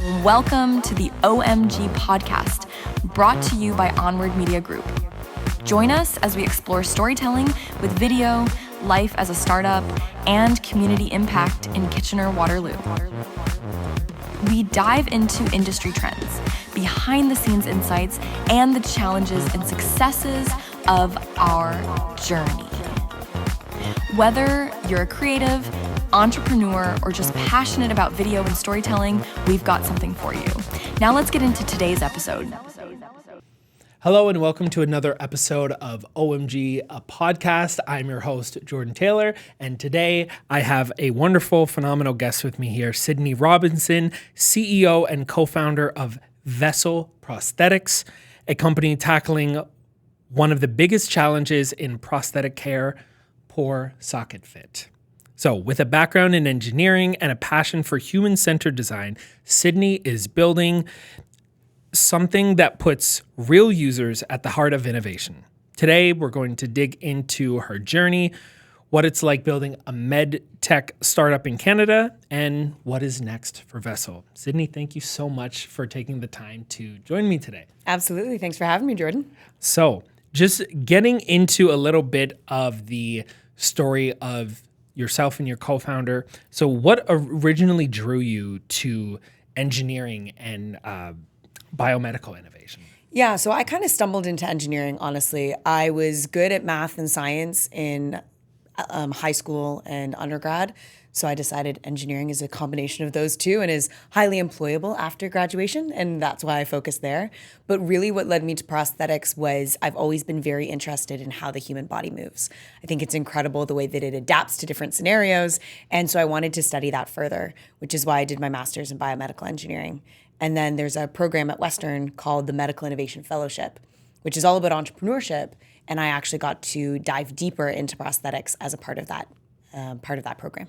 Welcome to the OMG Podcast, brought to you by Onward Media Group. Join us as we explore storytelling with video, life as a startup, and community impact in Kitchener-Waterloo. We dive into industry trends, behind-the-scenes insights, and the challenges and successes of our journey. Whether you're a creative, entrepreneur, or just passionate about video and storytelling, we've got something for you. Now let's get into today's episode. Hello and welcome to another episode of OMG Podcast. I'm your host, Jordan Taylor, and today I have a wonderful, phenomenal guest with me here, Sydney Robinson, CEO and co-founder of Vessl Prosthetics, a company tackling one of the biggest challenges in prosthetic care, poor socket fit. So with a background in engineering and a passion for human-centered design, Sydney is building something that puts real users at the heart of innovation. Today, we're going to dig into her journey, what it's like building a med tech startup in Canada, and what is next for Vessl. Sydney, thank you so much for taking the time to join me today. Absolutely. Thanks for having me, Jordan. So just getting into a little bit of the story of yourself and your co-founder. So what originally drew you to engineering and biomedical innovation? Yeah, so I kind of stumbled into engineering, honestly. I was good at math and science in high school and undergrad. So I decided engineering is a combination of those two and is highly employable after graduation. And that's why I focused there. But really what led me to prosthetics was I've always been very interested in how the human body moves. I think it's incredible the way that it adapts to different scenarios. And so I wanted to study that further, which is why I did my master's in biomedical engineering. And then there's a program at Western called the Medical Innovation Fellowship, which is all about entrepreneurship. And I actually got to dive deeper into prosthetics as a part of that program.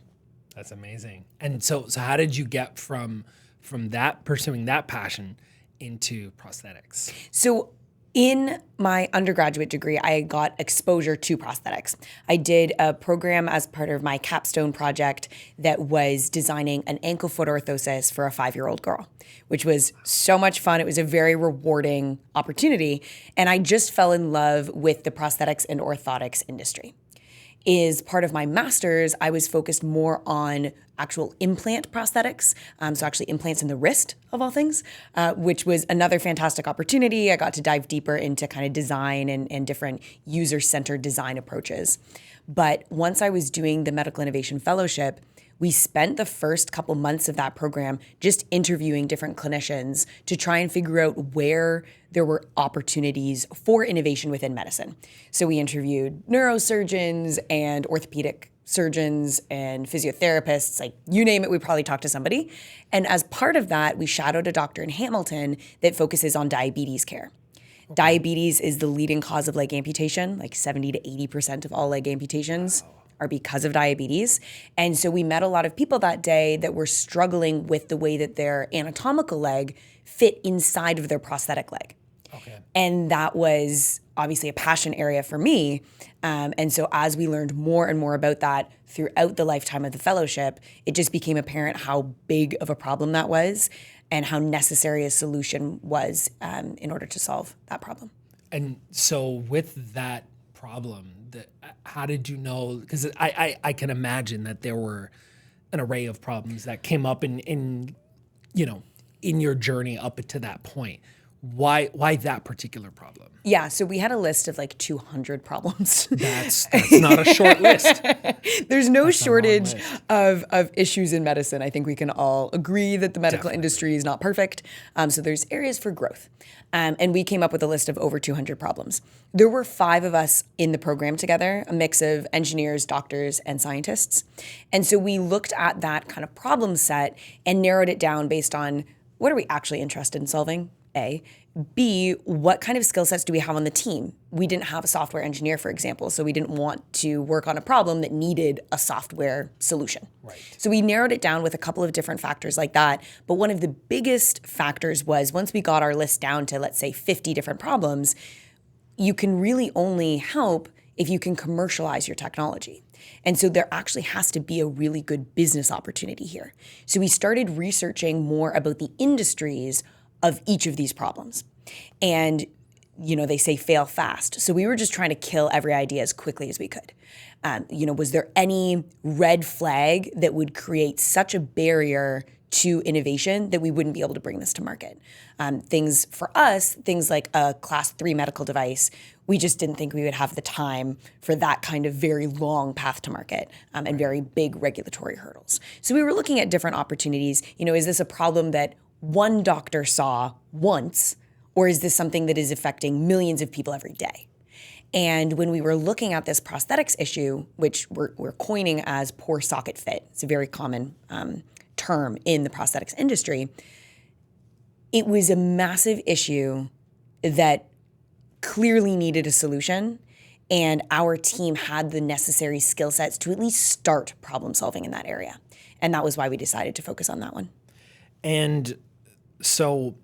That's amazing. And so how did you get from that, pursuing that passion, into prosthetics? So in my undergraduate degree, I got exposure to prosthetics. I did a program as part of my capstone project that was designing an ankle foot orthosis for a 5-year-old girl, which was so much fun. It was a very rewarding opportunity. And I just fell in love with the prosthetics and orthotics industry. Is part of my master's, I was focused more on actual implant prosthetics, so actually implants in the wrist, of all things, which was another fantastic opportunity. I got to dive deeper into kind of design and different user-centered design approaches. But once I was doing the Medical Innovation Fellowship, we spent the first couple months of that program just interviewing different clinicians to try and figure out where there were opportunities for innovation within medicine. So we interviewed neurosurgeons and orthopedic surgeons and physiotherapists, like you name it, we probably talked to somebody. And as part of that, we shadowed a doctor in Hamilton that focuses on diabetes care. Okay. Diabetes is the leading cause of leg amputation, like 70 to 80% of all leg amputations. Wow. Are because of diabetes. And so we met a lot of people that day that were struggling with the way that their anatomical leg fit inside of their prosthetic leg. Okay. And that was obviously a passion area for me. And so as we learned more and more about that throughout the lifetime of the fellowship, it just became apparent how big of a problem that was and how necessary a solution was in order to solve that problem. And so with that problem, how did you know? Because I can imagine that there were an array of problems that came up in your journey up to that point. Why that particular problem? Yeah, so we had a list of like 200 problems. That's not a short list. There's no shortage of issues in medicine. I think we can all agree that the medical industry is not perfect. So there's areas for growth. And we came up with a list of over 200 problems. There were 5 of us in the program together, a mix of engineers, doctors, and scientists. And so we looked at that kind of problem set and narrowed it down based on what are we actually interested in solving, A. B, what kind of skill sets do we have on the team? We didn't have a software engineer, for example, so we didn't want to work on a problem that needed a software solution. Right. So we narrowed it down with a couple of different factors like that. But one of the biggest factors was once we got our list down to, let's say, 50 different problems, you can really only help if you can commercialize your technology. And so there actually has to be a really good business opportunity here. So we started researching more about the industries of each of these problems. And, they say fail fast. So we were just trying to kill every idea as quickly as we could. Was there any red flag that would create such a barrier to innovation that we wouldn't be able to bring this to market? Things like a class 3 medical device, we just didn't think we would have the time for that kind of very long path to market and very big regulatory hurdles. So we were looking at different opportunities. Is this a problem that one doctor saw once, or is this something that is affecting millions of people every day? And when we were looking at this prosthetics issue, which we're coining as poor socket fit, it's a very common term in the prosthetics industry, it was a massive issue that clearly needed a solution, and our team had the necessary skill sets to at least start problem solving in that area. And that was why we decided to focus on that one. And so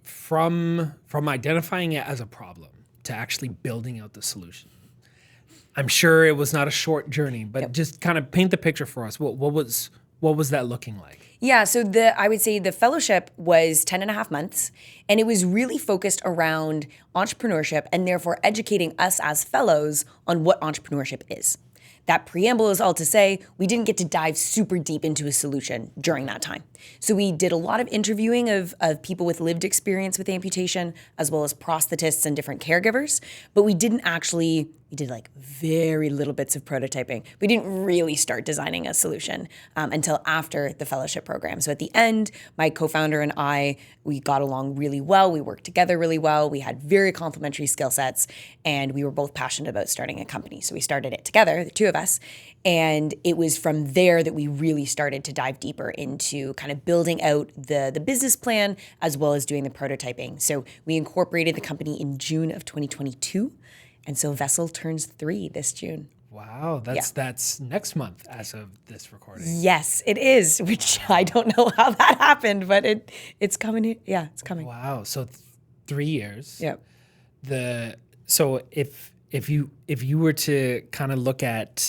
from identifying it as a problem to actually building out the solution, I'm sure it was not a short journey, but just kind of paint the picture for us. What was that looking like? Yeah, so I would say the fellowship was 10 and a half months, and it was really focused around entrepreneurship and therefore educating us as fellows on what entrepreneurship is. That preamble is all to say we didn't get to dive super deep into a solution during that time. So we did a lot of interviewing of people with lived experience with amputation, as well as prosthetists and different caregivers, but we did like very little bits of prototyping. We didn't really start designing a solution until after the fellowship program. So at the end, my co-founder and I, we got along really well. We worked together really well. We had very complementary skill sets, and we were both passionate about starting a company. So we started it together, the two of us. And it was from there that we really started to dive deeper into kind of building out the business plan as well as doing the prototyping. So we incorporated the company in June of 2022. And so Vessl turns 3 this June. Wow, that's next month as of this recording. Yes, it is, which I don't know how that happened, but it's coming. Yeah, it's coming. Wow, so 3 years. Yep. So if you were to kind of look at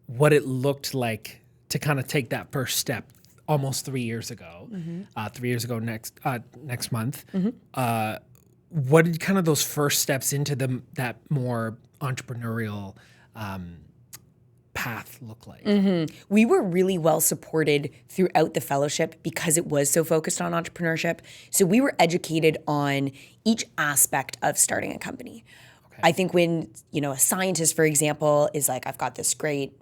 what it looked like to kind of take that first step almost 3 years ago, 3 years ago next month, what did kind of those first steps into that more entrepreneurial path look like? We were really well supported throughout the fellowship because it was so focused on entrepreneurship. So we were educated on each aspect of starting a company. Okay. I think when, a scientist, for example, is like, I've got this great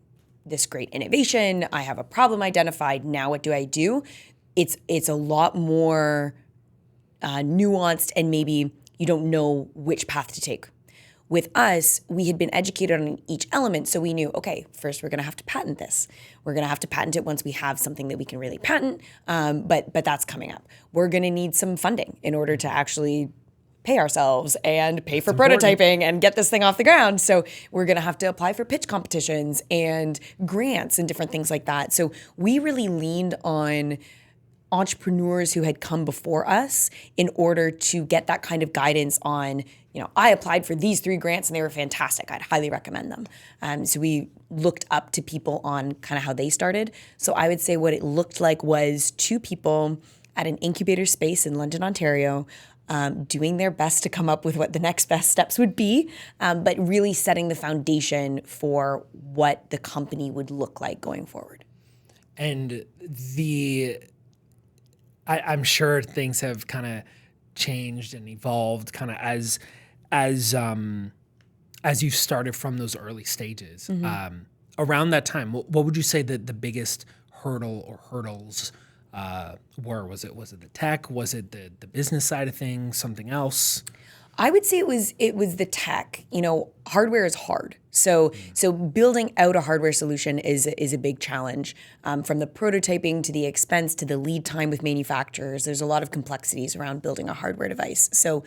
innovation, I have a problem identified, now what do I do? It's a lot more nuanced, and maybe you don't know which path to take. With us, we had been educated on each element, so we knew, okay, first we're going to have to patent this. We're going to have to patent it once we have something that we can really patent, but that's coming up. We're going to need some funding in order to actually pay ourselves and pay for prototyping and get this thing off the ground. So we're going to have to apply for pitch competitions and grants and different things like that. So we really leaned on entrepreneurs who had come before us in order to get that kind of guidance on, I applied for these 3 grants and they were fantastic. I'd highly recommend them. So we looked up to people on kind of how they started. So I would say what it looked like was 2 people at an incubator space in London, Ontario, doing their best to come up with what the next best steps would be, but really setting the foundation for what the company would look like going forward. And I'm sure things have kind of changed and evolved kind of as you started from those early stages. Around that time, what would you say that the biggest hurdle or hurdles were? Was it the tech? Was it the business side of things? Something else? I would say it was the tech. Hardware is hard. So building out a hardware solution is a big challenge. From the prototyping to the expense to the lead time with manufacturers, there's a lot of complexities around building a hardware device. So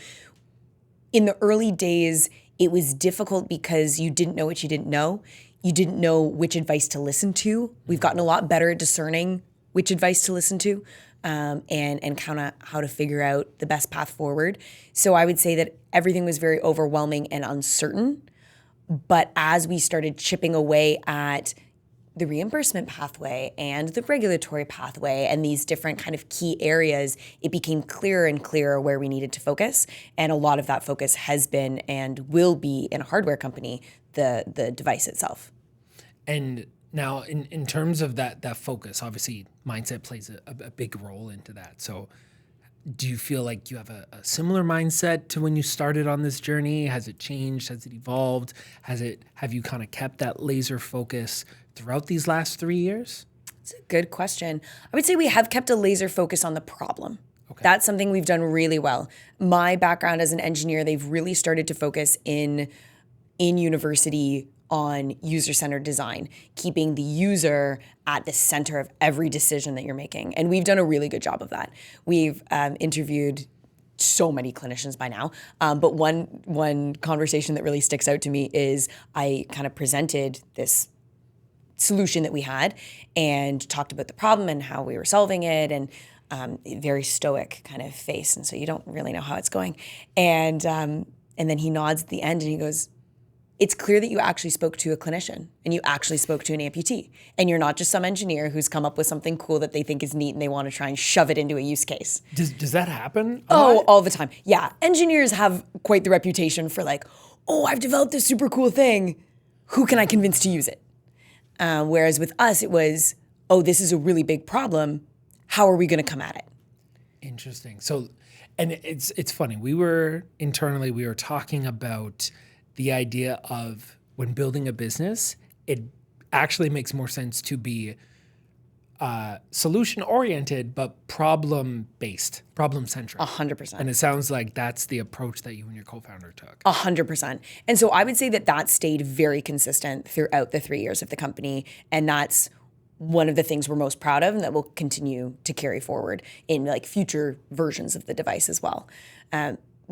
in the early days, it was difficult because you didn't know what you didn't know. You didn't know which advice to listen to. We've gotten a lot better at discerning which advice to listen to. And kind of how to figure out the best path forward. So I would say that everything was very overwhelming and uncertain, But as we started chipping away at the reimbursement pathway and the regulatory pathway and these different kind of key areas, it became clearer and clearer where we needed to focus. And a lot of that focus has been and will be in a hardware company, the device itself. And now in terms of that focus, obviously mindset plays a big role into that. So do you feel like you have a similar mindset to when you started on this journey? Has it changed? Has it evolved? Have you kind of kept that laser focus throughout these last 3 years? It's a good question. I would say we have kept a laser focus on the problem. Okay. That's something we've done really well. My background as an engineer, they've really started to focus in university on user-centered design, keeping the user at the center of every decision that you're making. And we've done a really good job of that. We've interviewed so many clinicians by now. But one conversation that really sticks out to me is I kind of presented this solution that we had and talked about the problem and how we were solving it, and very stoic kind of face. And so you don't really know how it's going. And then he nods at the end and he goes, "It's clear that you actually spoke to a clinician and you actually spoke to an amputee. And you're not just some engineer who's come up with something cool that they think is neat and they want to try and shove it into a use case." Does that happen? Oh, all the time. Yeah. Engineers have quite the reputation for like, "Oh, I've developed this super cool thing. Who can I convince to use it?" Whereas with us, it was, "Oh, this is a really big problem. How are we going to come at it?" Interesting. So, and it's funny. We were talking about the idea of when building a business, it actually makes more sense to be solution-oriented, but problem-based, problem-centric. 100%. And it sounds like that's the approach that you and your co-founder took. 100%. And so I would say that stayed very consistent throughout the 3 years of the company. And that's one of the things we're most proud of and that will continue to carry forward in like future versions of the device as well.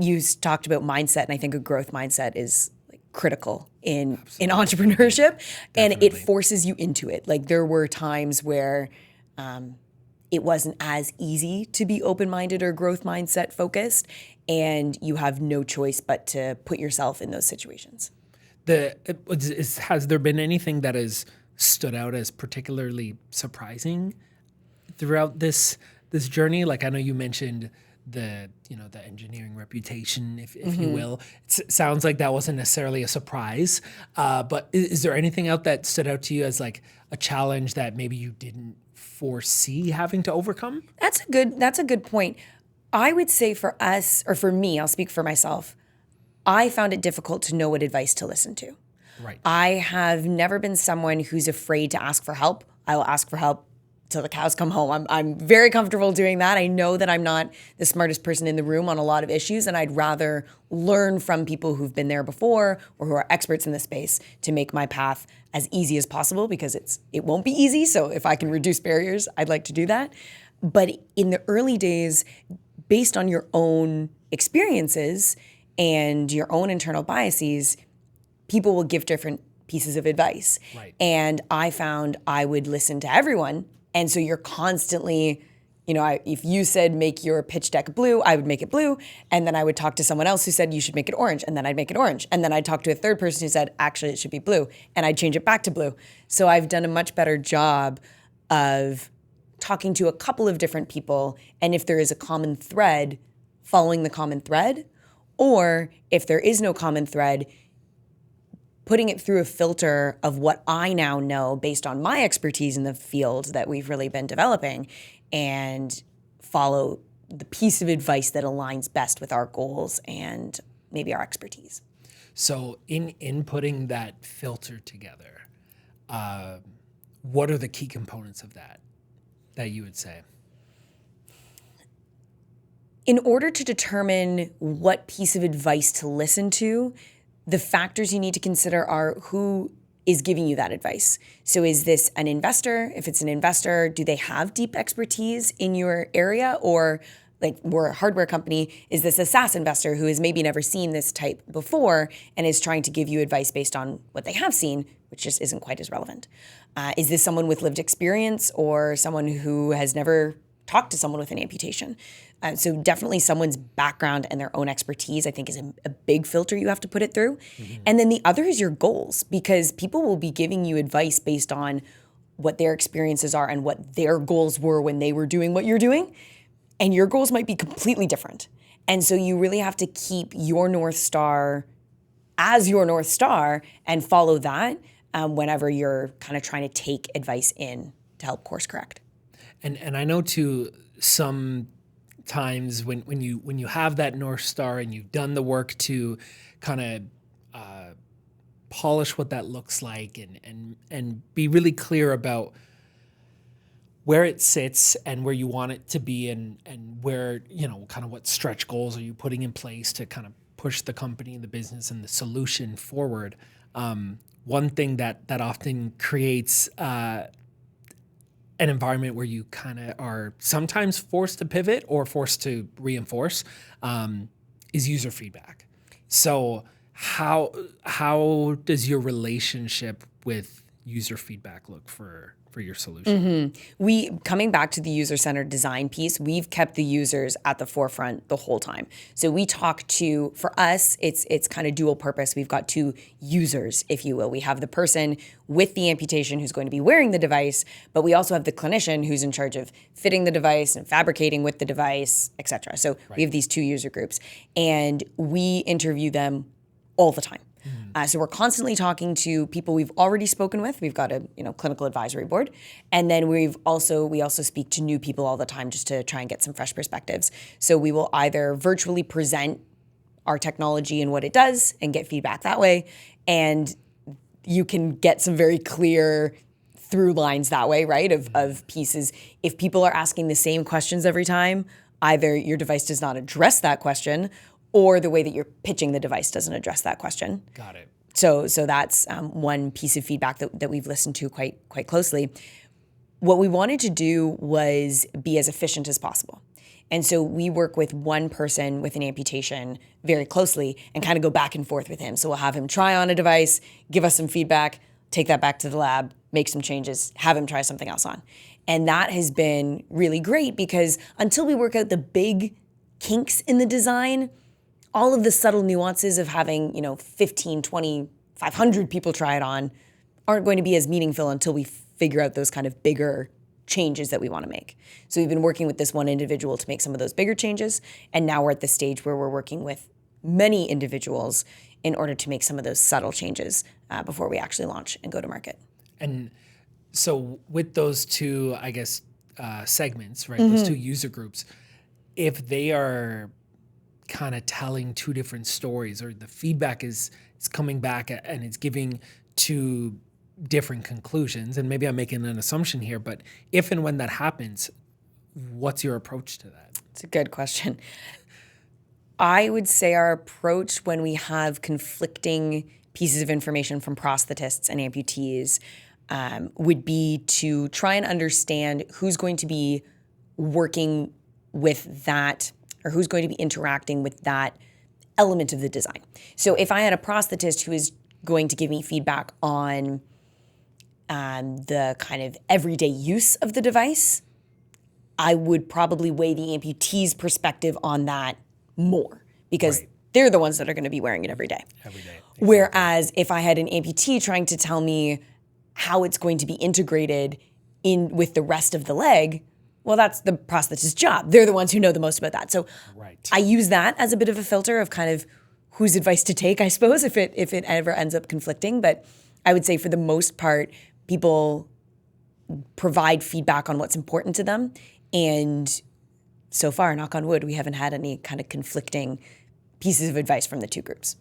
You talked about mindset, and I think a growth mindset is like critical in entrepreneurship. And it forces you into it. Like there were times where it wasn't as easy to be open-minded or growth mindset focused, and you have no choice but to put yourself in those situations. Has there been anything that has stood out as particularly surprising throughout this journey? Like I know you mentioned the engineering reputation, if you will. It sounds like that wasn't necessarily a surprise, but is there anything out that stood out to you as like a challenge that maybe you didn't foresee having to overcome? That's a good point. I would say for us, or for me, I'll speak for myself, I found it difficult to know what advice to listen to. Right. I have never been someone who's afraid to ask for help. I will ask for help till the cows come home. I'm very comfortable doing that. I know that I'm not the smartest person in the room on a lot of issues, and I'd rather learn from people who've been there before or who are experts in the space to make my path as easy as possible, because it won't be easy. So if I can reduce barriers, I'd like to do that. But in the early days, based on your own experiences and your own internal biases, people will give different pieces of advice. Right. And I found I would listen to everyone. And so you're constantly, if you said make your pitch deck blue, I would make it blue. And then I would talk to someone else who said you should make it orange. And then I'd make it orange. And then I'd talk to a third person who said, actually, it should be blue. And I'd change it back to blue. So I've done a much better job of talking to a couple of different people. And if there is a common thread, following the common thread. Or if there is no common thread, putting it through a filter of what I now know based on my expertise in the field that we've really been developing, and follow the piece of advice that aligns best with our goals and maybe our expertise. So in putting that filter together, what are the key components of that you would say? In order to determine what piece of advice to listen to, the factors you need to consider are who is giving you that advice. So is this an investor? If it's an investor, do they have deep expertise in your area? Or like we're a hardware company, is this a SaaS investor who has maybe never seen this type before and is trying to give you advice based on what they have seen, which just isn't quite as relevant? Is this someone with lived experience or someone who has never talk to someone with an amputation. So definitely someone's background and their own expertise, I think, is a big filter you have to put it through. And then the other is your goals, because people will be giving you advice based on what their experiences are and what their goals were when they were doing what you're doing. And your goals might be completely different. And so you really have to keep your North Star as your North Star and follow that whenever you're kind of trying to take advice in to help course correct. And I know too, sometimes when you have that North Star and you've done the work to kind of polish what that looks like and be really clear about where it sits and where you want it to be and where, kind of what stretch goals are you putting in place to kind of push the company, the business, and the solution forward. One thing that often creates an environment where you kind of are sometimes forced to pivot or forced to reinforce is user feedback. So how does your relationship with user feedback look for your solution? We, coming back to the user-centered design piece, we've kept the users at the forefront the whole time. So we talk to, for us, it's kind of dual purpose. We've got two users, if you will. We have the person with the amputation who's going to be wearing the device, but we also have the clinician who's in charge of fitting the device and fabricating with the device, et cetera. So we have these two user groups, and we interview them all the time. So we're constantly talking to people we've already spoken with. We've got a clinical advisory board, and then we also speak to new people all the time just to try and get some fresh perspectives. So we will either virtually present our technology and what it does and get feedback that way, and you can get some very clear through lines that way, right? Of pieces. If people are asking the same questions every time, either your device does not address that question, or the way that you're pitching the device doesn't address that question. Got it. So that's one piece of feedback that we've listened to quite closely. What we wanted to do was be as efficient as possible. And so we work with one person with an amputation very closely and kind of go back and forth with him. So we'll have him try on a device, give us some feedback, take that back to the lab, make some changes, have him try something else on. And that has been really great because until we work out the big kinks in the design, all of the subtle nuances of having, 15, 20, 500 people try it on aren't going to be as meaningful until we figure out those kind of bigger changes that we want to make. So we've been working with this one individual to make some of those bigger changes, and now we're at the stage where we're working with many individuals in order to make some of those subtle changes before we actually launch and go to market. And so with those two, I guess, segments, right, those two user groups, if they are kind of telling two different stories, or the feedback is coming back and it's giving two different conclusions, and maybe I'm making an assumption here, but if and when that happens, what's your approach to that? It's a good question. I would say our approach when we have conflicting pieces of information from prosthetists and amputees would be to try and understand who's going to be working with that, or who's going to be interacting with that element of the design. So if I had a prosthetist who is going to give me feedback on the kind of everyday use of the device, I would probably weigh the amputee's perspective on that more, because they're the ones that are going to be wearing it every day. Exactly. Whereas if I had an amputee trying to tell me how it's going to be integrated in with the rest of the leg, well, that's the prosthetist's job. They're the ones who know the most about that. So I use that as a bit of a filter of kind of whose advice to take, I suppose, if it ever ends up conflicting. But I would say for the most part, people provide feedback on what's important to them. And so far, knock on wood, we haven't had any kind of conflicting pieces of advice from the two groups.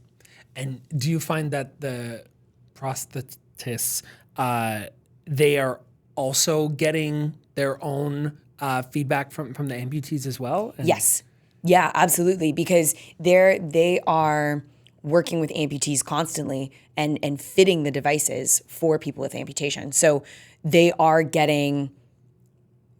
And do you find that the prosthetists, they are also getting their own feedback from the amputees as well? Yes. Yeah, absolutely. Because they are working with amputees constantly and fitting the devices for people with amputation. So they are getting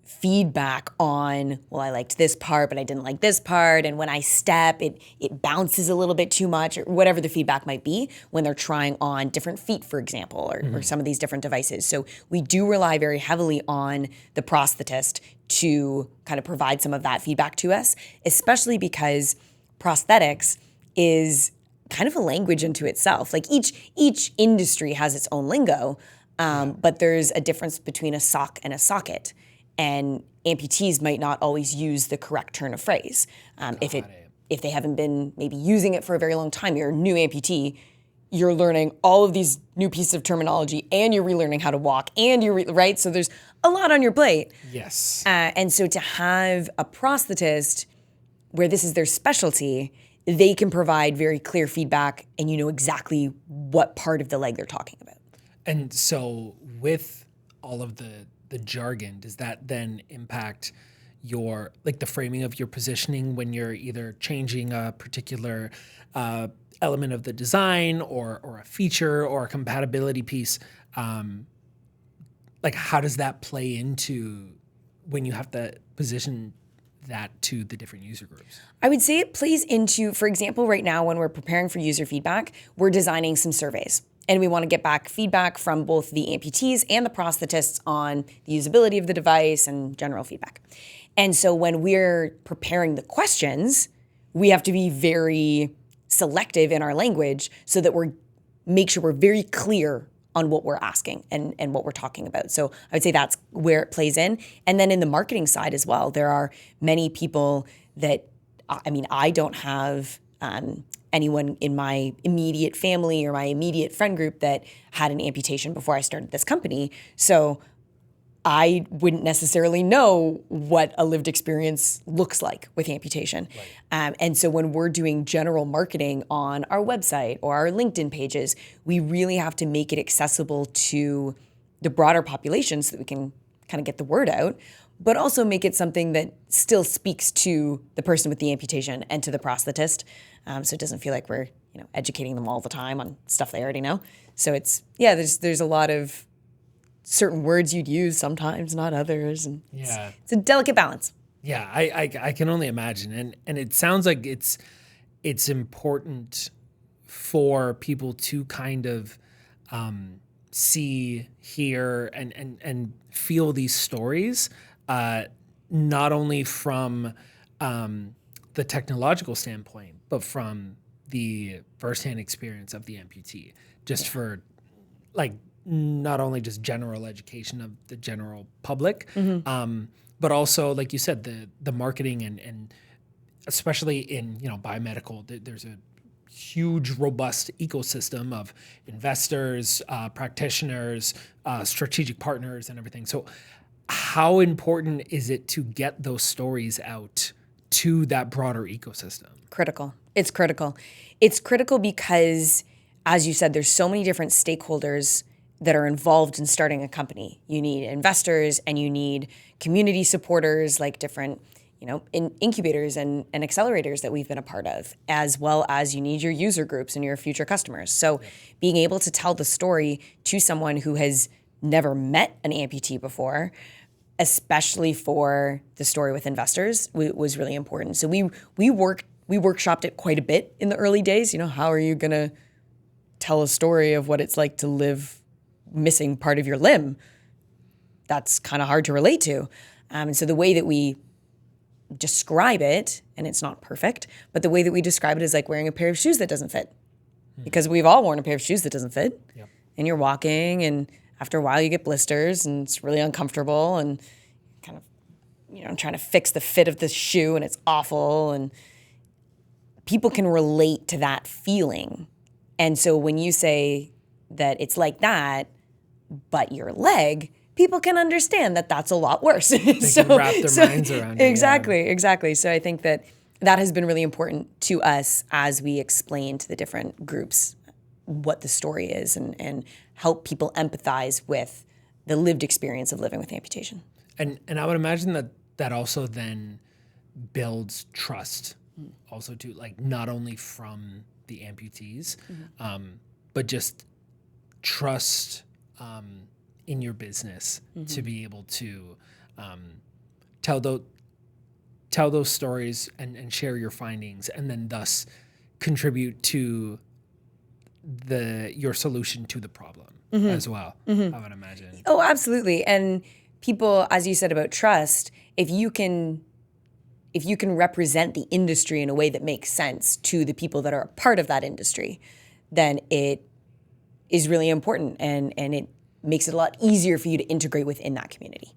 feedback on, well, I liked this part, but I didn't like this part. And when I step, it bounces a little bit too much, or whatever the feedback might be when they're trying on different feet, for example, or some of these different devices. So we do rely very heavily on the prosthetist to kind of provide some of that feedback to us, especially because prosthetics is kind of a language into itself. Like each industry has its own lingo, but there's a difference between a sock and a socket. And amputees might not always use the correct turn of phrase. If they haven't been maybe using it for a very long time, you're a new amputee, you're learning all of these new pieces of terminology, and you're relearning how to walk, and right? So there's a lot on your plate. Yes. And so to have a prosthetist where this is their specialty, they can provide very clear feedback, and you know exactly what part of the leg they're talking about. And so with all of the jargon, does that then impact your, like the framing of your positioning when you're either changing a particular element of the design or a feature or a compatibility piece? Like how does that play into when you have to position that to the different user groups? I would say it plays into, for example, right now when we're preparing for user feedback, we're designing some surveys. And we want to get back feedback from both the amputees and the prosthetists on the usability of the device and general feedback. And so when we're preparing the questions, we have to be very selective in our language so that make sure we're very clear on what we're asking and what we're talking about. So I would say that's where it plays in. And then in the marketing side as well, there are many people that, I don't have anyone in my immediate family or my immediate friend group that had an amputation before I started this company. So I wouldn't necessarily know what a lived experience looks like with amputation. Right. And so when we're doing general marketing on our website or our LinkedIn pages, we really have to make it accessible to the broader population so that we can kind of get the word out, but also make it something that still speaks to the person with the amputation and to the prosthetist. So it doesn't feel like we're educating them all the time on stuff they already know. So there's a lot of certain words you'd use sometimes, not others. And it's a delicate balance. Yeah, I can only imagine. And it sounds like it's important for people to kind of see, hear, and feel these stories, not only from the technological standpoint, but from the firsthand experience of the amputee, just for like not only just general education of the general public, but also, like you said, the marketing and especially in biomedical, there's a huge, robust ecosystem of investors, practitioners, strategic partners, and everything. So how important is it to get those stories out to that broader ecosystem? Critical. It's critical. It's critical because, as you said, there's so many different stakeholders that are involved in starting a company. You need investors and you need community supporters, like different incubators and accelerators that we've been a part of, as well as you need your user groups and your future customers. So being able to tell the story to someone who has never met an amputee before, especially for the story with investors, was really important. So we workshopped it quite a bit in the early days. How are you going to tell a story of what it's like to live missing part of your limb? That's kind of hard to relate to. And so the way that we describe it, and it's not perfect, but the way that we describe it is like wearing a pair of shoes that doesn't fit. Because we've all worn a pair of shoes that doesn't fit. Yep. And you're walking, and after a while you get blisters, and it's really uncomfortable, and kind of, trying to fix the fit of the shoe, and it's awful, and people can relate to that feeling. And so when you say that it's like that, but your leg, people can understand that that's a lot worse. They can wrap their minds around it. Exactly. So I think that has been really important to us as we explain to the different groups what the story is and help people empathize with the lived experience of living with amputation. And I would imagine that also then builds trust also too, like not only from the amputees, but just trust in your business to be able to tell those stories and share your findings, and then thus contribute to your solution to the problem as well. I would imagine. Oh, absolutely. And people, as you said about trust, if you can represent the industry in a way that makes sense to the people that are a part of that industry, then it is really important, and it makes it a lot easier for you to integrate within that community.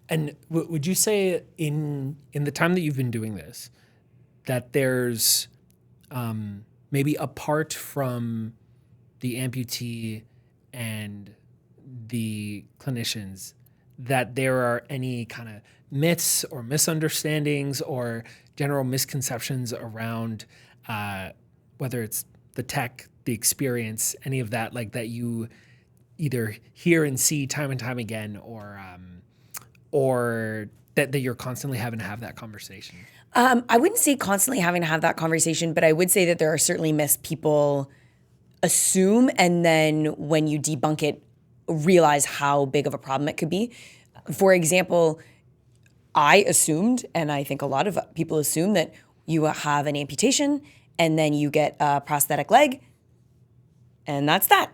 And would you say in the time that you've been doing this, that there's maybe apart from the amputee and the clinicians, that there are any kind of myths or misunderstandings or general misconceptions around whether it's the tech, the experience, any of that, like that you either hear and see time and time again, or that you're constantly having to have that conversation? I wouldn't say constantly having to have that conversation, but I would say that there are certainly myths people assume, and then when you debunk it, realize how big of a problem it could be. For example, I assumed, and I think a lot of people assume, that you have an amputation and then you get a prosthetic leg, and that's that.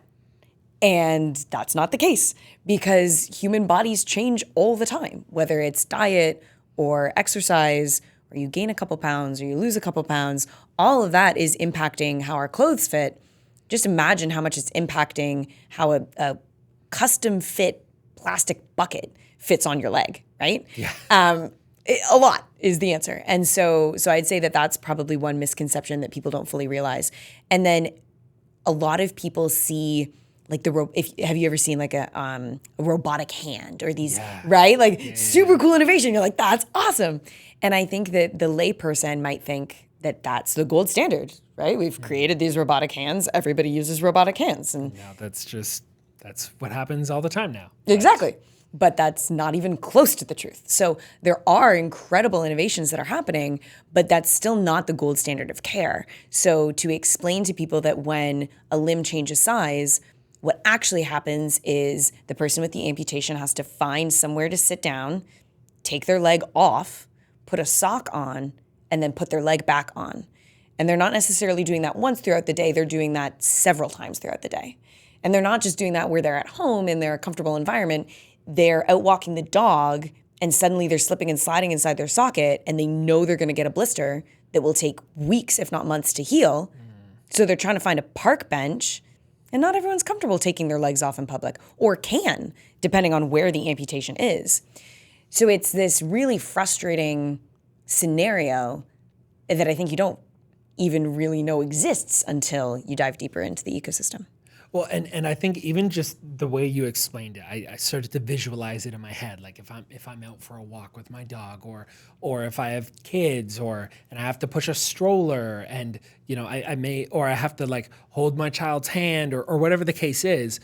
And that's not the case, because human bodies change all the time, whether it's diet or exercise, or you gain a couple pounds or you lose a couple pounds. All of that is impacting how our clothes fit. Just imagine how much it's impacting how a custom fit plastic bucket fits on your leg, right? Yeah. A lot is the answer. And so I'd say that that's probably one misconception that people don't fully realize. And then a lot of people see, like, have you ever seen like a robotic hand or these, right? Like super cool innovation. You're like, that's awesome. And I think that the layperson might think that that's the gold standard, right? We've created these robotic hands. Everybody uses robotic hands. And Yeah, that's what happens all the time now. exactly. But that's not even close to the truth. So there are incredible innovations that are happening, but that's still not the gold standard of care. So to explain to people that when a limb changes size, what actually happens is the person with the amputation has to find somewhere to sit down, take their leg off, put a sock on, and then put their leg back on. And they're not necessarily doing that once throughout the day, they're doing that several times throughout the day. And they're not just doing that where they're at home in their comfortable environment. They're out walking the dog, and suddenly they're slipping and sliding inside their socket, and they know they're going to get a blister that will take weeks, if not months, to heal. So they're trying to find a park bench, and not everyone's comfortable taking their legs off in public, or can, depending on where the amputation is. So it's this really frustrating scenario that I think you don't even really know exists until you dive deeper into the ecosystem. Well, and I think even just the way you explained it, I started to visualize it in my head. Like if I'm out for a walk with my dog, or if I have kids, and I have to push a stroller, and I may, or I have to like hold my child's hand, or whatever the case is,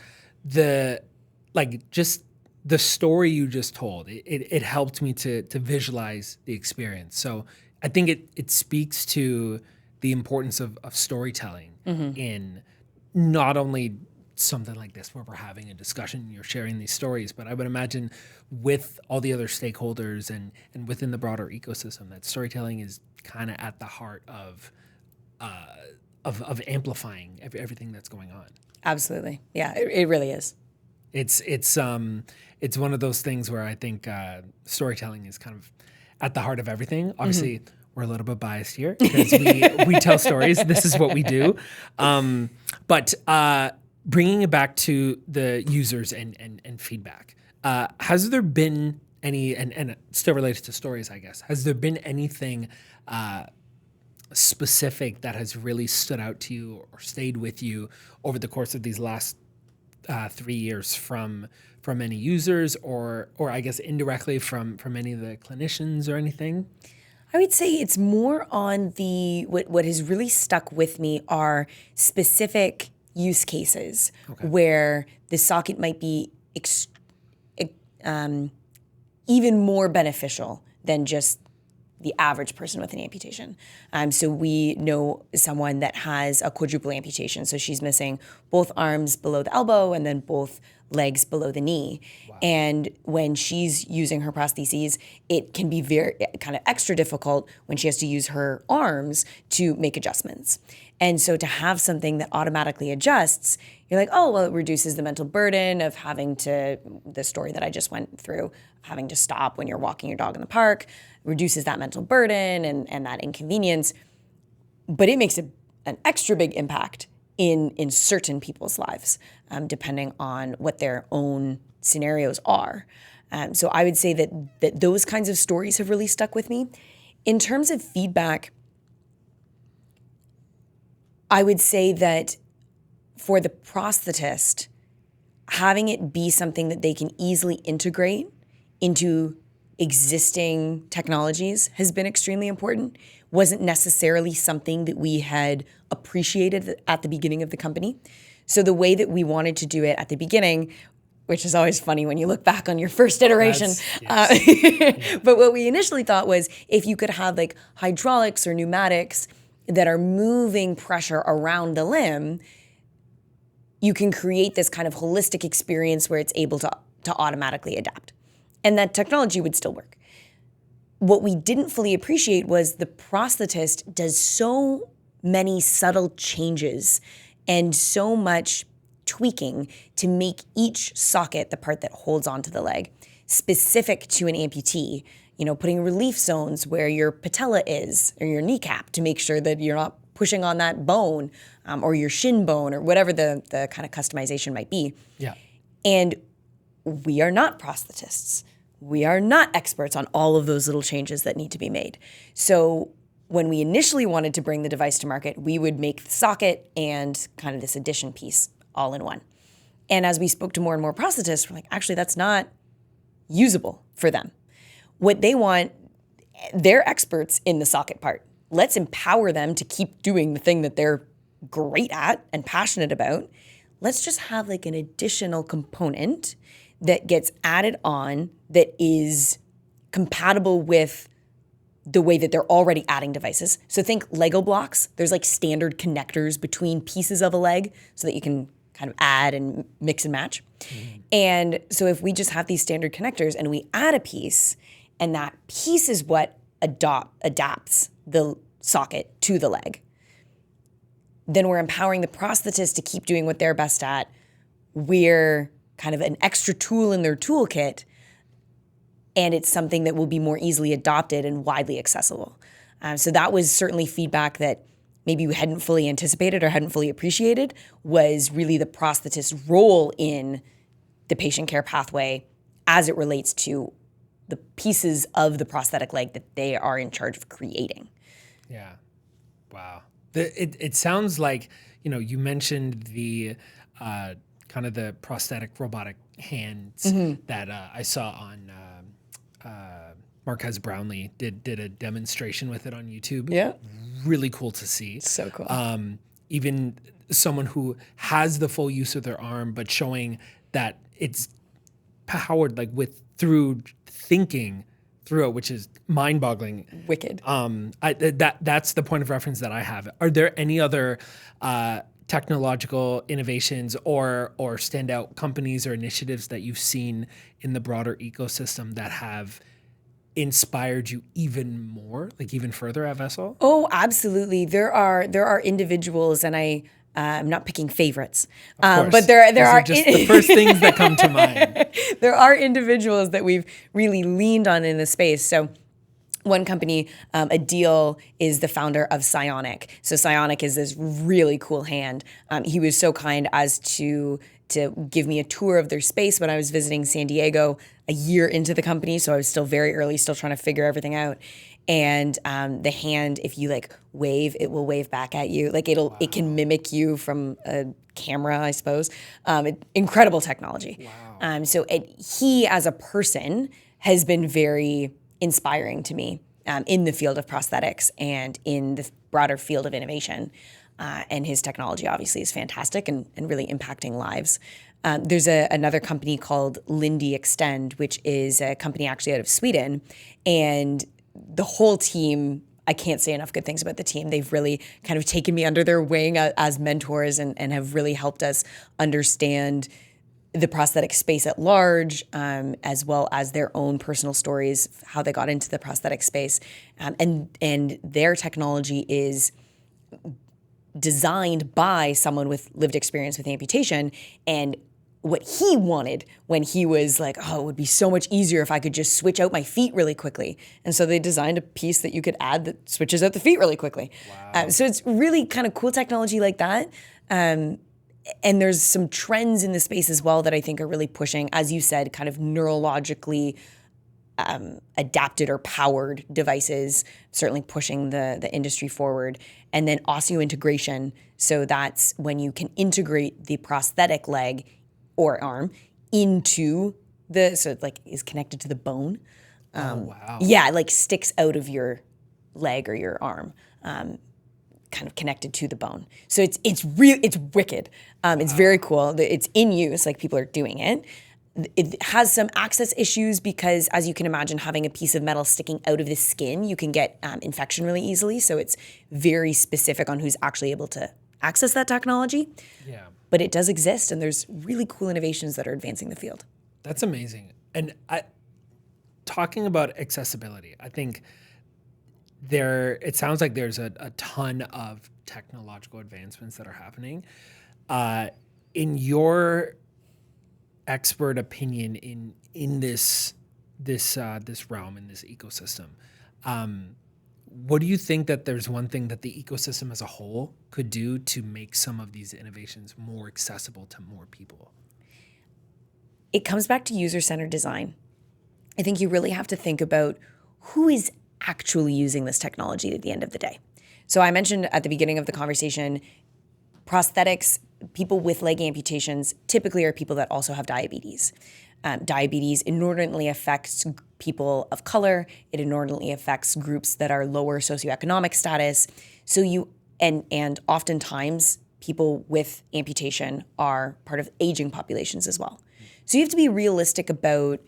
just the story you just told, it helped me to visualize the experience. So I think it speaks to the importance of storytelling in not only something like this where we're having a discussion, you're sharing these stories, but I would imagine with all the other stakeholders and within the broader ecosystem, that storytelling is kind of at the heart of amplifying everything that's going on. Absolutely. Yeah, it really is. It's one of those things where I think storytelling is kind of at the heart of everything. Obviously, we're a little bit biased here because we tell stories. This is what we do. But bringing it back to the users and feedback, has there been any, and still related to stories, I guess, has there been anything specific that has really stood out to you or stayed with you over the course of these last 3 years from any users or I guess indirectly from any of the clinicians or anything? I would say it's more on what has really stuck with me are specific use cases where the socket might be even more beneficial than just the average person with an amputation. So we know someone that has a quadruple amputation. So she's missing both arms below the elbow and then both legs below the knee. Wow. And when she's using her prostheses, it can be very kind of extra difficult when she has to use her arms to make adjustments. And so to have something that automatically adjusts, you're like, oh, well, it reduces the mental burden of having to, the story that I just went through, having to stop when you're walking your dog in the park, reduces that mental burden and that inconvenience. But it makes an extra big impact in certain people's lives, depending on what their own scenarios are. So I would say that those kinds of stories have really stuck with me. In terms of feedback, I would say that for the prosthetist, having it be something that they can easily integrate into existing technologies has been extremely important. Wasn't necessarily something that we had appreciated at the beginning of the company. So the way that we wanted to do it at the beginning, which is always funny when you look back on your first iteration. Yes. But what we initially thought was if you could have like hydraulics or pneumatics that are moving pressure around the limb, you can create this kind of holistic experience where it's able to automatically adapt. And that technology would still work. What we didn't fully appreciate was the prosthetist does so many subtle changes and so much tweaking to make each socket, the part that holds onto the leg, specific to an amputee. You know, putting relief zones where your patella is or your kneecap to make sure that you're not pushing on that bone or your shin bone or whatever the kind of customization might be. Yeah. And we are not prosthetists. We are not experts on all of those little changes that need to be made. So when we initially wanted to bring the device to market, we would make the socket and kind of this addition piece all in one. And as we spoke to more and more prosthetists, we're like, actually, that's not usable for them. What they want, they're experts in the socket part. Let's empower them to keep doing the thing that they're great at and passionate about. Let's just have like an additional component that gets added on that is compatible with the way that they're already adding devices. So think Lego blocks. There's like standard connectors between pieces of a leg so that you can kind of add and mix and match. Mm-hmm. And so if we just have these standard connectors and we add a piece, and that piece is what adapts the socket to the leg, then we're empowering the prosthetist to keep doing what they're best at. We're kind of an extra tool in their toolkit, and it's something that will be more easily adopted and widely accessible. So that was certainly feedback that maybe we hadn't fully anticipated or hadn't fully appreciated, was really the prosthetist's role in the patient care pathway as it relates to the pieces of the prosthetic leg that they are in charge of creating. Yeah. Wow. It sounds like, you know, you mentioned the kind of the prosthetic robotic hands that I saw on Marquez Brownlee did a demonstration with it on YouTube. Yeah. Really cool to see. So cool. Even someone who has the full use of their arm, but showing that it's powered like through thinking through it, which is mind-boggling. Wicked. That's the point of reference that I have. Are there any other technological innovations or standout companies or initiatives that you've seen in the broader ecosystem that have inspired you even more, like even further at Vessl? Oh, absolutely. There are individuals, and I'm not picking favorites, but there are just the first things that come to mind. There are individuals that we've really leaned on in the space. So one company, Adil, is the founder of Psionic. So Psionic is this really cool hand. He was so kind as to give me a tour of their space when I was visiting San Diego a year into the company. So I was still very early, still trying to figure everything out. And the hand, if you like wave, it will wave back at you. Like it can mimic you from a camera, I suppose. Incredible technology. Wow. So he as a person has been very inspiring to me in the field of prosthetics and in the broader field of innovation. And his technology obviously is fantastic and really impacting lives. There's another company called Lindy Extend, which is a company actually out of Sweden. And the whole team, I can't say enough good things about the team. They've really kind of taken me under their wing as mentors and have really helped us understand the prosthetic space at large, as well as their own personal stories, how they got into the prosthetic space. And their technology is designed by someone with lived experience with amputation, and what he wanted when he was like, oh, it would be so much easier if I could just switch out my feet really quickly. And so they designed a piece that you could add that switches out the feet really quickly. Wow. So it's really kind of cool technology like that. And there's some trends in the space as well that I think are really pushing, as you said, kind of neurologically adapted or powered devices, certainly pushing the industry forward. And then osseointegration. So that's when you can integrate the prosthetic leg or arm into so it like is connected to the bone. Wow. Yeah, it like sticks out of your leg or your arm. Kind of connected to the bone. So it's wicked. It's very cool. It's in use, like people are doing it. It has some access issues because, as you can imagine, having a piece of metal sticking out of the skin, you can get infection really easily. So it's very specific on who's actually able to access that technology. Yeah. But it does exist, and there's really cool innovations that are advancing the field. That's amazing. And talking about accessibility, I think it sounds like there's a ton of technological advancements that are happening. In your expert opinion in this realm, in this ecosystem, what do you think that there's one thing that the ecosystem as a whole could do to make some of these innovations more accessible to more people? It comes back to user-centered design. I think you really have to think about who is actually using this technology at the end of the day. So I mentioned at the beginning of the conversation, prosthetics, people with leg amputations typically are people that also have diabetes. Diabetes inordinately affects people of color. It inordinately affects groups that are lower socioeconomic status. So and oftentimes people with amputation are part of aging populations as well. So you have to be realistic about,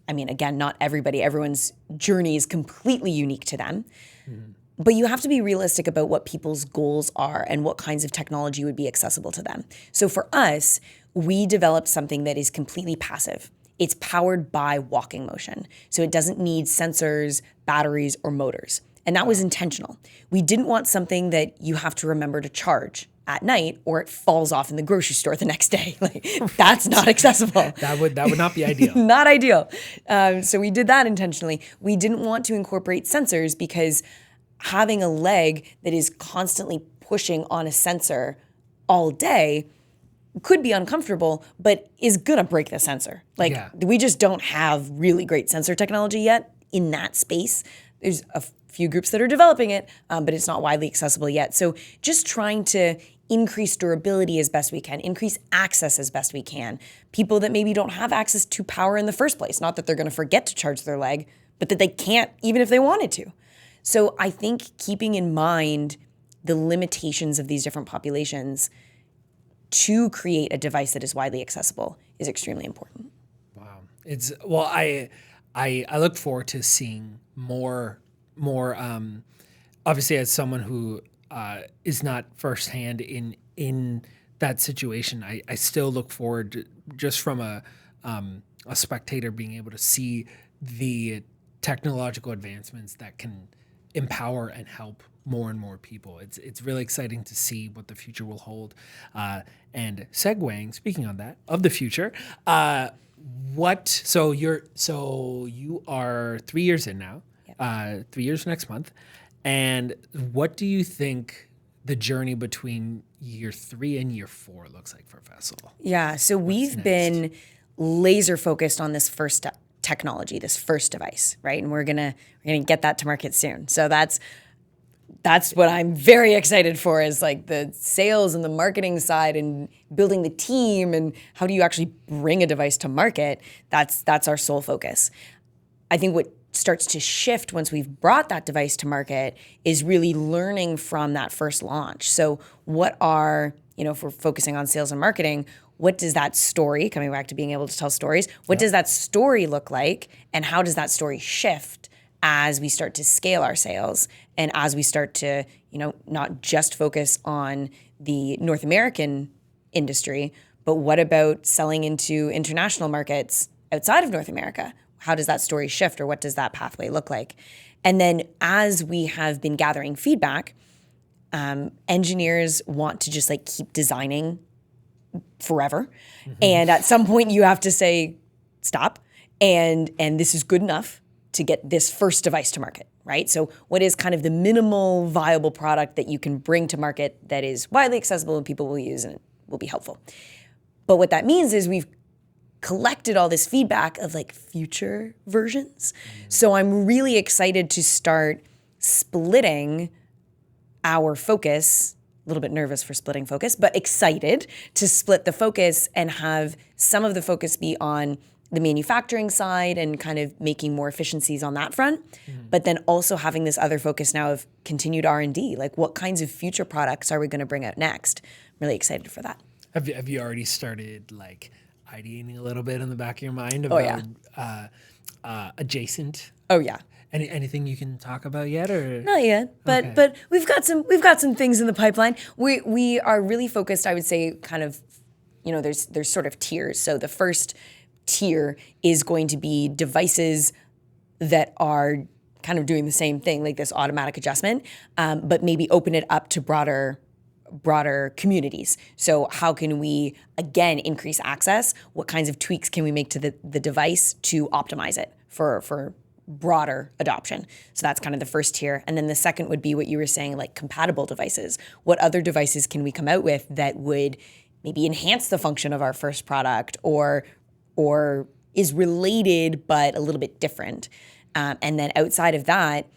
I mean, again, not everyone's journey is completely unique to them. Mm-hmm. But you have to be realistic about what people's goals are and what kinds of technology would be accessible to them. So for us, we developed something that is completely passive. It's powered by walking motion. So it doesn't need sensors, batteries, or motors. And that was intentional. We didn't want something that you have to remember to charge at night or it falls off in the grocery store the next day. Like, that's not accessible. That would not be ideal. Not ideal. So we did that intentionally. We didn't want to incorporate sensors because having a leg that is constantly pushing on a sensor all day could be uncomfortable, but is gonna break the sensor. We just don't have really great sensor technology yet in that space. There's a few groups that are developing it, but it's not widely accessible yet. So just trying to increase durability as best we can, increase access as best we can. People that maybe don't have access to power in the first place, not that they're gonna forget to charge their leg, but that they can't even if they wanted to. So I think keeping in mind the limitations of these different populations to create a device that is widely accessible is extremely important. Wow. I look forward to seeing more obviously as someone who is not firsthand in that situation, I still look forward to, just from a spectator, being able to see the technological advancements that can empower and help more and more people. It's really exciting to see what the future will hold. And segueing, speaking on that, of the future, so you are 3 years in now, 3 years next month. And what do you think the journey between year 3 and year 4 looks like for Vessl? Yeah, so we've been laser focused on this first technology, this first device, right? And we're gonna get that to market soon. So that's what I'm very excited for, is like the sales and the marketing side and building the team and how do you actually bring a device to market. That's our sole focus. I think what starts to shift once we've brought that device to market is really learning from that first launch. So what are, if we're focusing on sales and marketing, what does that story, coming back to being able to tell stories, what does that story look like, and how does that story shift as we start to scale our sales and as we start to, not just focus on the North American industry, but what about selling into international markets outside of North America? How does that story shift, or what does that pathway look like? And then as we have been gathering feedback, engineers want to just like keep designing forever. And at some point you have to say, stop. And this is good enough to get this first device to market, right? So what is kind of the minimal viable product that you can bring to market that is widely accessible and people will use and it will be helpful? But what that means is we've collected all this feedback of like future versions. So I'm really excited to start splitting our focus, a little bit nervous for splitting focus, but excited to split the focus and have some of the focus be on the manufacturing side and kind of making more efficiencies on that front, but then also having this other focus now of continued R&D, like what kinds of future products are we going to bring out next? I'm really excited for that. Have you already started like ideating a little bit in the back of your mind about adjacent? Oh yeah. Anything you can talk about yet, or not yet? But okay. But we've got some things in the pipeline. We are really focused. I would say, kind of, there's sort of tiers. So the first tier is going to be devices that are kind of doing the same thing, like this automatic adjustment, but maybe open it up to broader communities. So how can we, again, increase access? What kinds of tweaks can we make to the device to optimize it for broader adoption? So that's kind of the first tier. And then the second would be what you were saying, like compatible devices. What other devices can we come out with that would maybe enhance the function of our first product or is related but a little bit different? And then outside of that,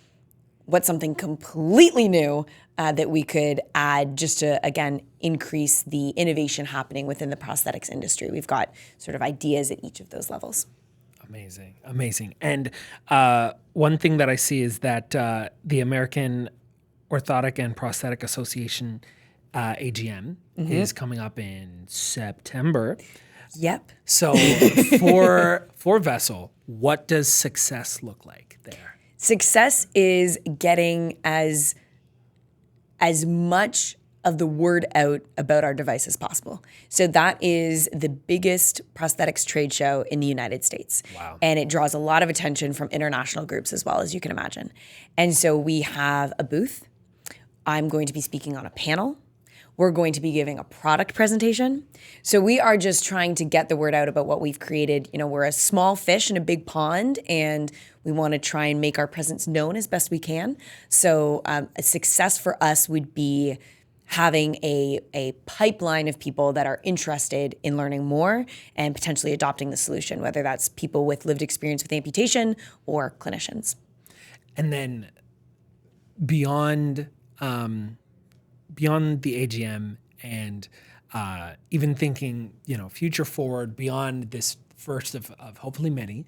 what's something completely new that we could add just to, again, increase the innovation happening within the prosthetics industry? We've got sort of ideas at each of those levels. Amazing. And one thing that I see is that the American Orthotic and Prosthetic Association AGM is coming up in September. Yep. So for Vessl, what does success look like there? Success is getting as much of the word out about our device as possible. So that is the biggest prosthetics trade show in the United States. Wow. And it draws a lot of attention from international groups as well, as you can imagine. And so we have a booth. I'm going to be speaking on a panel. We're going to be giving a product presentation. So we are just trying to get the word out about what we've created. We're a small fish in a big pond, and we want to try and make our presence known as best we can. So a success for us would be having a pipeline of people that are interested in learning more and potentially adopting the solution, whether that's people with lived experience with amputation or clinicians. And then beyond the AGM and even thinking, future forward beyond this first of hopefully many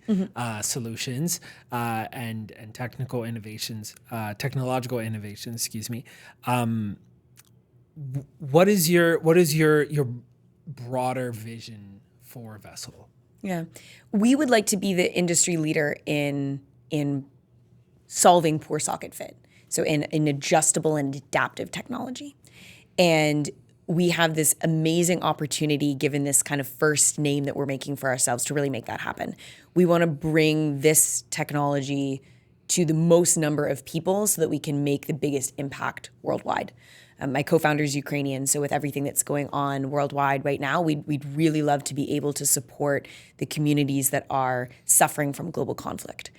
solutions and technical innovations, technological innovations, excuse me. What is your broader vision for Vessl? Yeah, we would like to be the industry leader in solving poor socket fit. So in adjustable and adaptive technology. And we have this amazing opportunity, given this kind of first name that we're making for ourselves, to really make that happen. We want to bring this technology to the most number of people so that we can make the biggest impact worldwide. My co-founder is Ukrainian, so with everything that's going on worldwide right now, we'd really love to be able to support the communities that are suffering from global conflict.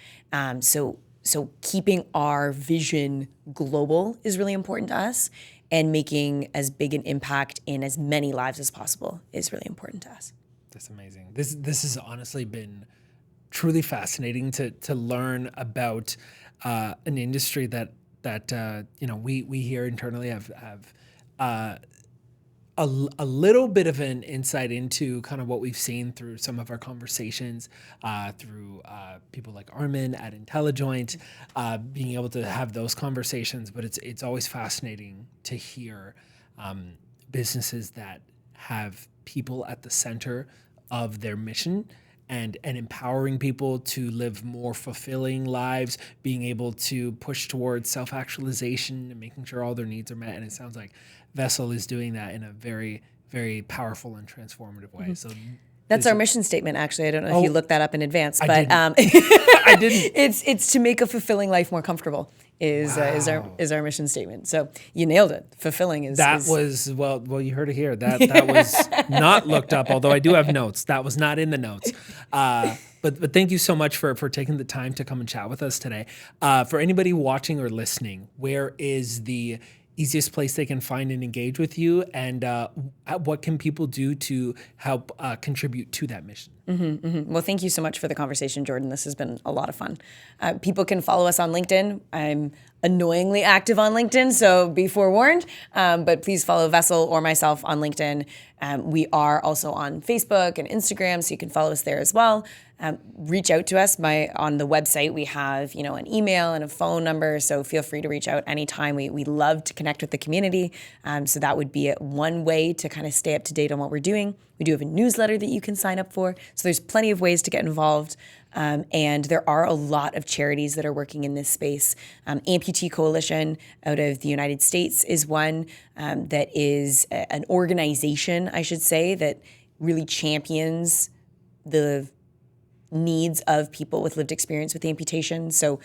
So keeping our vision global is really important to us, and making as big an impact in as many lives as possible is really important to us. That's amazing. This has honestly been truly fascinating to learn about an industry that we here internally have a little bit of an insight into kind of what we've seen through some of our conversations, through people like Armin at IntelliJoint, being able to have those conversations. But it's always fascinating to hear businesses that have people at the center of their mission and empowering people to live more fulfilling lives, being able to push towards self-actualization and making sure all their needs are met. And it sounds like Vessl is doing that in a very, very powerful and transformative way. So that's our mission statement, actually. I don't know if you looked that up in advance, but I didn't. It's to make a fulfilling life more comfortable is our mission statement. So you nailed it. Fulfilling is was well you heard it here. That was not looked up, although I do have notes. That was not in the notes. But thank you so much for taking the time to come and chat with us today. For anybody watching or listening, where is the easiest place they can find and engage with you, and what can people do to help contribute to that mission? Well, thank you so much for the conversation, Jordan. This has been a lot of fun. People can follow us on LinkedIn. I'm annoyingly active on LinkedIn, so be forewarned. But please follow Vessl or myself on LinkedIn. We are also on Facebook and Instagram, so you can follow us there as well. Reach out to us on the website. We have an email and a phone number, so feel free to reach out anytime. We love to connect with the community, so that would be one way to kind of stay up to date on what we're doing. We do have a newsletter that you can sign up for, so there's plenty of ways to get involved. And there are a lot of charities that are working in this space. Amputee Coalition out of the United States is one that is an organization, I should say, that really champions the needs of people with lived experience with amputation. So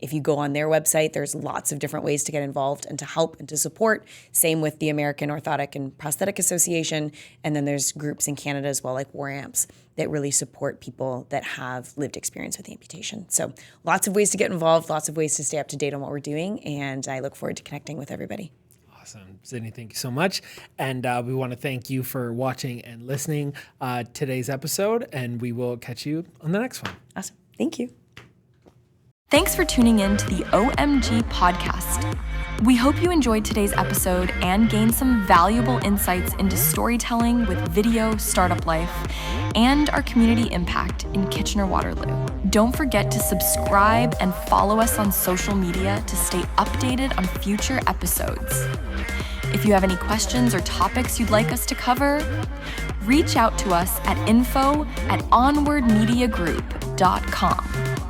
if you go on their website, there's lots of different ways to get involved and to help and to support. Same with the American Orthotic and Prosthetic Association. And then there's groups in Canada as well, like WARAMPS, that really support people that have lived experience with amputation. So lots of ways to get involved, lots of ways to stay up to date on what we're doing. And I look forward to connecting with everybody. Awesome. Sydney, thank you so much. And we want to thank you for watching and listening today's episode, and we will catch you on the next one. Awesome. Thank you. Thanks for tuning in to the OMG Podcast. We hope you enjoyed today's episode and gained some valuable insights into storytelling with video, startup life, and our community impact in Kitchener-Waterloo. Don't forget to subscribe and follow us on social media to stay updated on future episodes. If you have any questions or topics you'd like us to cover, reach out to us at info@onwardmediagroup.com.